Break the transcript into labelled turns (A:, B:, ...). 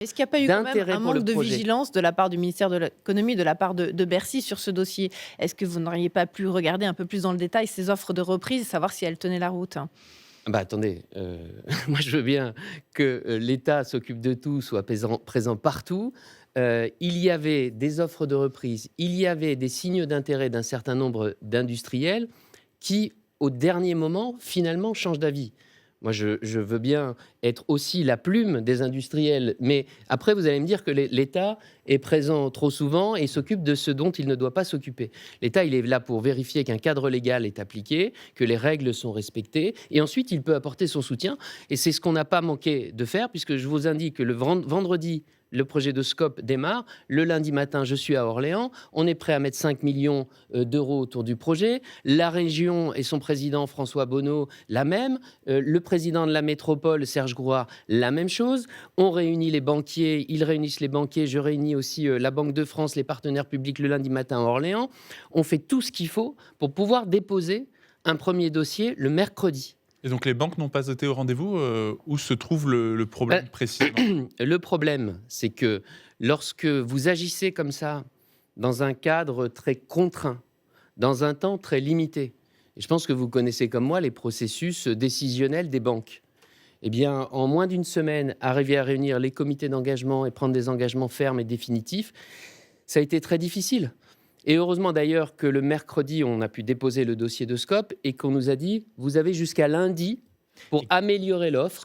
A: Est-ce qu'il n'y a pas eu quand même
B: d'intérêt
A: un
B: pour le
A: manque de
B: projet.
A: vigilance de la part du ministère de l'économie, de la part de Bercy sur ce dossier? Est-ce que vous n'auriez pas pu regarder un peu plus dans le détail ces offres de reprise, savoir si elles tenaient la route?
B: Ah bah, attendez, moi je veux bien que, l'État s'occupe de tout, soit présent partout. Il y avait des offres de reprise, il y avait des signaux d'intérêt d'un certain nombre d'industriels qui, au dernier moment, finalement changent d'avis. Moi je veux bien être aussi la plume des industriels, mais après vous allez me dire que l'État est présent trop souvent et s'occupe de ce dont il ne doit pas s'occuper. L'État, il est là pour vérifier qu'un cadre légal est appliqué, que les règles sont respectées, et ensuite il peut apporter son soutien. Et c'est ce qu'on n'a pas manqué de faire, puisque je vous indique que le vendredi, le projet de SCOP démarre. Le lundi matin, je suis à Orléans. On est prêt à mettre 5 millions d'euros autour du projet. La région et son président François Bonneau, la même. Le président de la métropole, Serge Grouard, la même chose. On réunit les banquiers, ils réunissent les banquiers. Je réunis aussi la Banque de France, les partenaires publics le lundi matin à Orléans. On fait tout ce qu'il faut pour pouvoir déposer un premier dossier le mercredi.
C: Et donc les banques n'ont pas été au rendez-vous. Où se trouve le problème précisément?
B: Le problème, c'est que lorsque vous agissez comme ça, dans un cadre très contraint, dans un temps très limité, et je pense que vous connaissez comme moi les processus décisionnels des banques, eh bien, en moins d'une semaine, arriver à réunir les comités d'engagement et prendre des engagements fermes et définitifs, ça a été très difficile. Et heureusement d'ailleurs que le mercredi, on a pu déposer le dossier de SCOP et qu'on nous a dit, vous avez jusqu'à lundi pour améliorer l'offre